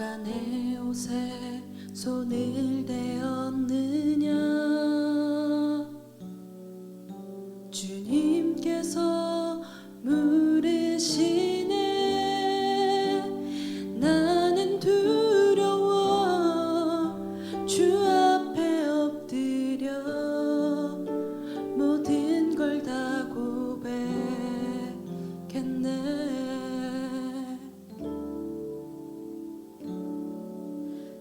누가 내 옷에 손을 대었느냐. 주님께서 물으시네. 나는 두려워 주 앞에 엎드려 모든 걸 다 고백했네.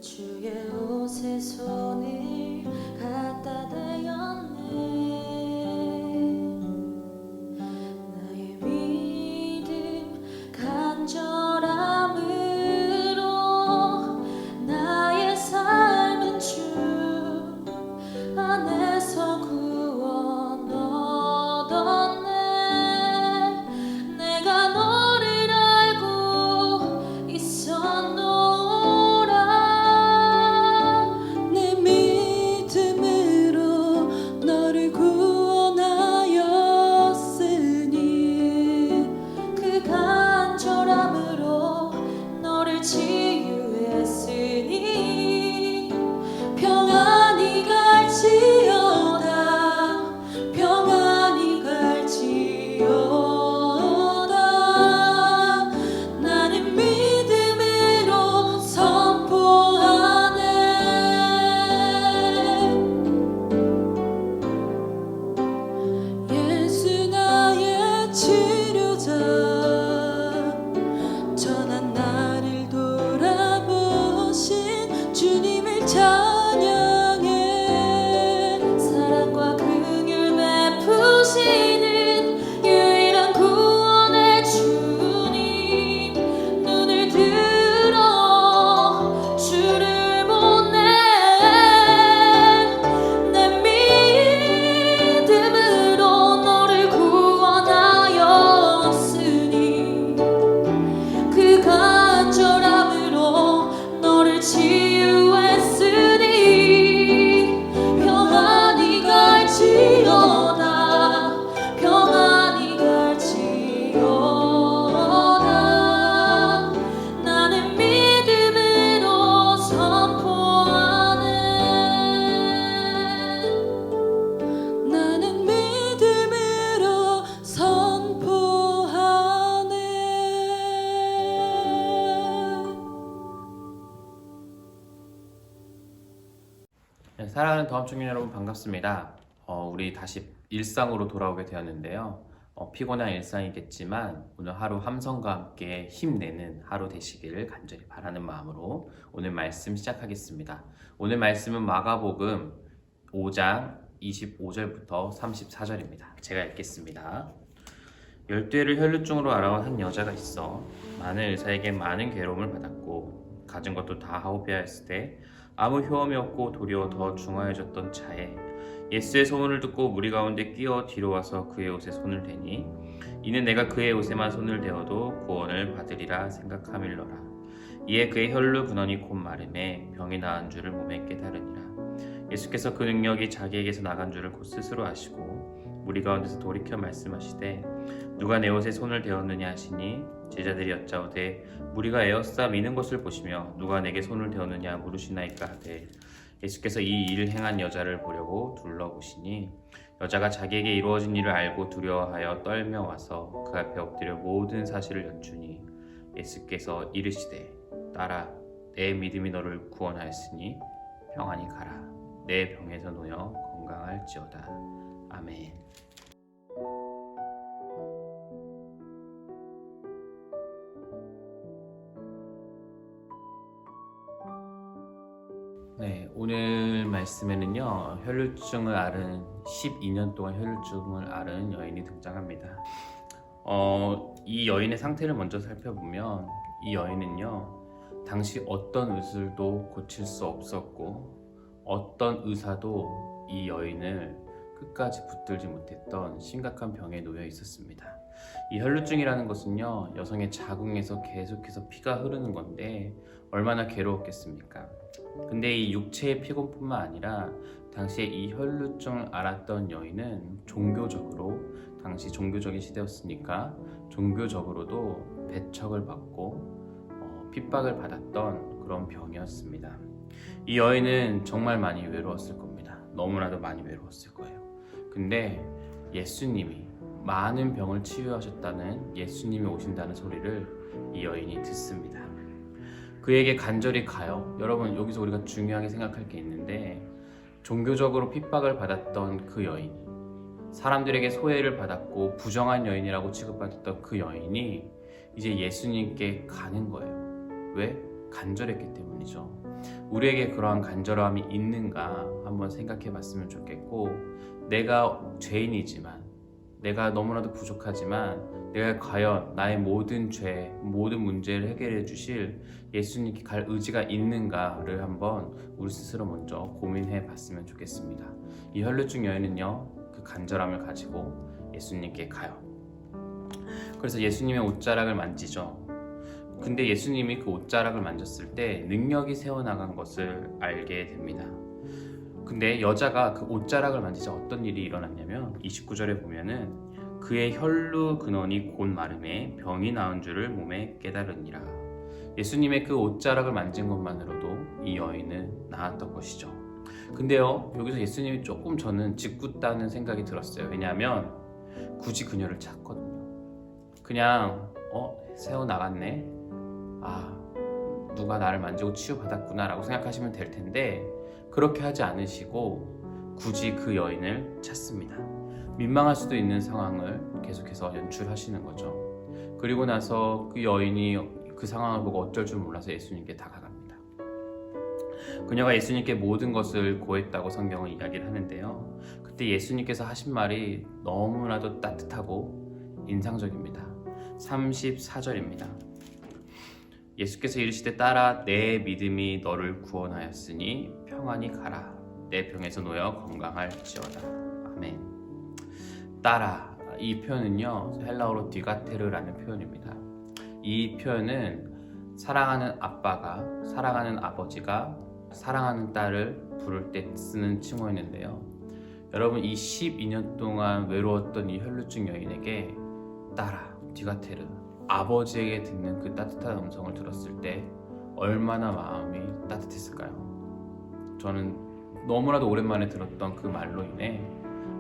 주의 옷에 손을 갖다 대었네. 나의 믿음 간절함으로 나의 삶은 주 안에서 구원 얻었네. 내가 너를 알고 있었노라. 내 믿음으로 너를 구원하였으니 그 간절함으로 너를 치유했으니 평안히 갈지어다. 평안히 갈지어다. 나는 믿음으로 선포하네. 예수 나의 치료자. 전한 나를 돌아보신 주님을 찬양해. 사랑과 긍휼 베푸시는 유일한 구원의 주님. 눈을 들어 주를 보내. 내 믿음으로 너를 구원하였으니 그 간절함으로 너를 치유했으니 평안히 갈지어다. 평안히 갈지어다. 나는 믿음으로 선포하네. 나는 믿음으로 선포하네. 네, 사랑하는 더함청년 여러분 반갑습니다. 우리 다시 일상으로 돌아오게 되었는데요. 피곤한 일상이겠지만 오늘 하루 함성과 함께 힘내는 하루 되시기를 간절히 바라는 마음으로 오늘 말씀 시작하겠습니다. 오늘 말씀은 마가복음 5장 25절부터 34절입니다. 제가 읽겠습니다. 12해를 혈루증으로 알아온 한 여자가 있어 많은 의사에게 많은 괴로움을 받았고 가진 것도 다 하오비하였을 때 아무 효험이 없고 도리어 더 중하여졌던 차에 예수의 소문을 듣고 무리 가운데 끼어 뒤로 와서 그의 옷에 손을 대니 이는 내가 그의 옷에만 손을 대어도 구원을 받으리라 생각함일러라. 이에 그의 혈루 근원이 곧 마름에 병이 나은 줄을 몸에 깨달으니라. 예수께서 그 능력이 자기에게서 나간 줄을 곧 스스로 아시고 무리 가운데서 돌이켜 말씀하시되 누가 내 옷에 손을 대었느냐 하시니 제자들이 여짜오되 무리가 에어싸 미는 것을 보시며 누가 내게 손을 대었느냐 물으시나이까 하되 예수께서 이 일을 행한 여자를 보려고 둘러보시니 여자가 자기에게 이루어진 일을 알고 두려워하여 떨며 와서 그 앞에 엎드려 모든 사실을 여쭈니 예수께서 이르시되 딸아 내 믿음이 너를 구원하였으니 평안히 가라. 내 병에서 놓여 건강할지어다. 아멘. 네, 오늘 말씀에는요 혈루증을 앓은 12년 동안 혈루증을 앓은 여인이 등장합니다. 이 여인의 상태를 먼저 살펴보면 이 여인은요 당시 어떤 의술도 고칠 수 없었고 어떤 의사도 이 여인을 끝까지 붙들지 못했던 심각한 병에 놓여 있었습니다. 이 혈루증이라는 것은요 여성의 자궁에서 계속해서 피가 흐르는 건데 얼마나 괴로웠겠습니까? 근데 이 육체의 피곤뿐만 아니라 당시에 이 혈루증을 앓았던 여인은 종교적으로, 당시 종교적인 시대였으니까 종교적으로도 배척을 받고 핍박을 받았던 그런 병이었습니다. 이 여인은 정말 많이 외로웠을 겁니다. 너무나도 많이 외로웠을 거예요. 근데 예수님이 많은 병을 치유하셨다는, 예수님이 오신다는 소리를 이 여인이 듣습니다. 그에게 간절히 가요. 여러분, 여기서 우리가 중요하게 생각할 게 있는데, 종교적으로 핍박을 받았던 그 여인이, 사람들에게 소외를 받았고 부정한 여인이라고 취급받았던 그 여인이 이제 예수님께 가는 거예요. 왜? 간절했기 때문이죠. 우리에게 그러한 간절함이 있는가 한번 생각해 봤으면 좋겠고, 내가 죄인이지만, 내가 너무나도 부족하지만, 내가 과연 나의 모든 죄, 모든 문제를 해결해 주실 예수님께 갈 의지가 있는가를 한번 우리 스스로 먼저 고민해 봤으면 좋겠습니다. 이 혈루증 여인은요, 그 간절함을 가지고 예수님께 가요. 그래서 예수님의 옷자락을 만지죠. 근데 예수님이 그 옷자락을 만졌을 때 능력이 새어나간 것을 알게 됩니다. 근데 여자가 그 옷자락을 만지자 어떤 일이 일어났냐면, 29절에 보면은 그의 혈루 근원이 곧 마름에 병이 나은 줄을 몸에 깨달으니라. 예수님의 그 옷자락을 만진 것만으로도 이 여인은 나았던 것이죠. 근데요, 여기서 예수님이 조금 저는 짓궂다는 생각이 들었어요. 왜냐하면 굳이 그녀를 찾거든요. 그냥 새어나갔네, 누가 나를 만지고 치유받았구나 라고 생각하시면 될 텐데, 그렇게 하지 않으시고 굳이 그 여인을 찾습니다. 민망할 수도 있는 상황을 계속해서 연출하시는 거죠. 그리고 나서 그 여인이 그 상황을 보고 어쩔 줄 몰라서 예수님께 다가갑니다. 그녀가 예수님께 모든 것을 고했다고 성경은 이야기를 하는데요, 그때 예수님께서 하신 말이 너무나도 따뜻하고 인상적입니다. 34절입니다. 예수께서 이르시되 딸아, 내 믿음이 너를 구원하였으니 평안히 가라. 내 병에서 놓여 건강할지어다. 아멘. 딸아, 이 표현은요, 헬라어로 디가테르라는 표현입니다. 이 표현은 사랑하는 아빠가, 사랑하는 아버지가 사랑하는 딸을 부를 때 쓰는 칭호였는데요, 여러분, 이 12년 동안 외로웠던 이 혈루증 여인에게 딸아, 디가테르, 아버지에게 듣는 그 따뜻한 음성을 들었을 때 얼마나 마음이 따뜻했을까요? 저는 너무나도 오랜만에 들었던 그 말로 인해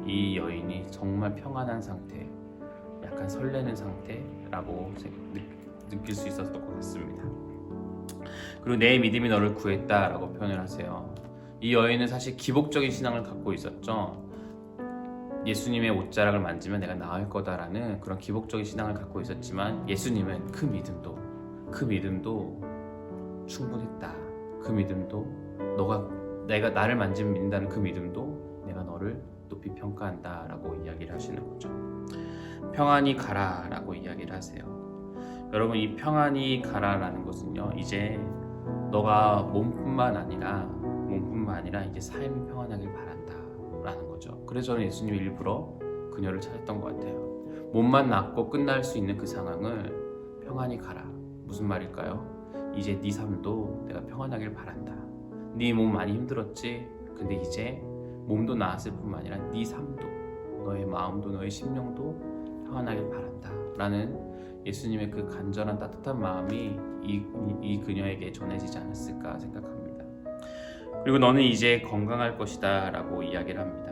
이 여인이 정말 평안한 상태, 약간 설레는 상태라고 느낄 수 있었던 것 같습니다. 그리고 내 믿음이 너를 구했다라고 표현을 하세요. 이 여인은 사실 기복적인 신앙을 갖고 있었죠. 예수님의 옷자락을 만지면 내가 나을 거다라는 그런 기복적인 신앙을 갖고 있었지만, 예수님은 그 믿음도 충분했다. 그 믿음도 내가 나를 만지면 믿는다는 그 믿음도 내가 너를 높이 평가한다라고 이야기를 하시는 거죠. 평안히 가라라고 이야기를 하세요. 여러분, 이 평안히 가라라는 것은요, 이제 너가 몸뿐만 아니라 이제 삶이 평안하길 바란다라는 거죠. 그래서 저는 예수님이 일부러 그녀를 찾았던 것 같아요. 몸만 낫고 끝날 수 있는 그 상황을 평안히 가라. 무슨 말일까요? 이제 네 삶도 내가 평안하길 바란다. 네 몸 많이 힘들었지? 근데 이제 몸도 나았을 뿐만 아니라 네 삶도, 너의 마음도, 너의 심령도 평안하길 바란다 라는 예수님의 그 간절한 따뜻한 마음이 이 그녀에게 전해지지 않았을까 생각합니다. 그리고 너는 이제 건강할 것이다 라고 이야기를 합니다.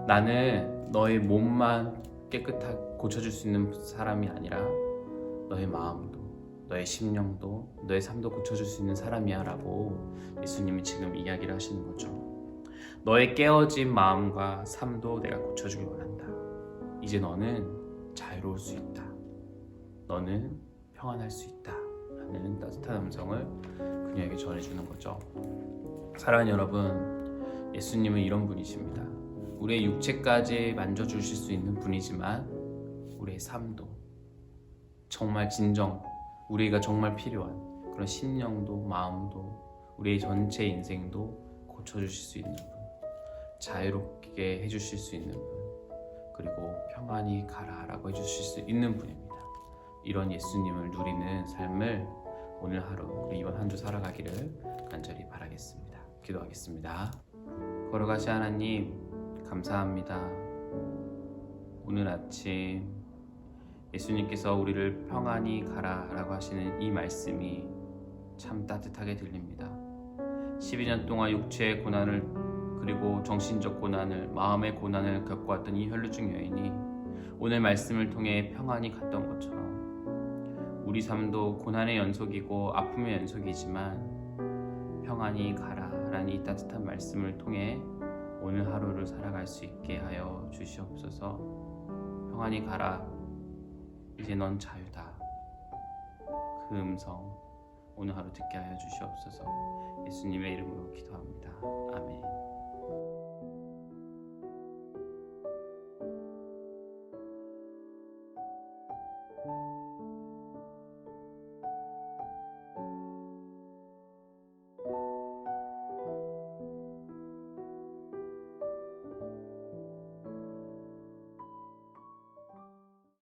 나는 너의 몸만 깨끗하게 고쳐줄 수 있는 사람이 아니라 너의 마음도, 너의 심령도, 너의 삶도 고쳐줄 수 있는 사람이야 라고 예수님이 지금 이야기를 하시는 거죠. 너의 깨어진 마음과 삶도 내가 고쳐주길 원한다. 이제 너는 자유로울 수 있다. 너는 평안할 수 있다 라는 따뜻한 음성을 그녀에게 전해주는 거죠. 사랑하는 여러분, 예수님은 이런 분이십니다. 우리의 육체까지 만져주실 수 있는 분이지만 우리의 삶도, 정말 진정 우리가 정말 필요한 그런 심령도, 마음도, 우리의 전체 인생도 고쳐주실 수 있는 분, 자유롭게 해주실 수 있는 분, 그리고 평안히 가라라고 해주실 수 있는 분입니다. 이런 예수님을 누리는 삶을 오늘 하루, 이번 한 주 살아가기를 간절히 바라겠습니다. 기도하겠습니다. 걸어가신 하나님, 감사합니다. 오늘 아침 예수님께서 우리를 평안히 가라라고 하시는 이 말씀이 참 따뜻하게 들립니다. 12년 동안 육체의 고난을 그리고 정신적 고난을 마음의 고난을 겪어왔던 이 혈루증 여인이 오늘 말씀을 통해 평안히 갔던 것처럼 우리 삶도 고난의 연속이고 아픔의 연속이지만 평안히 가라 라는 이 따뜻한 말씀을 통해 오늘 하루를 살아갈 수 있게 하여 주시옵소서. 평안히 가라, 이제 넌 자유다. 그 음성 오늘 하루 듣게 하여 주시옵소서. 예수님의 이름으로 기도합니다. 아멘.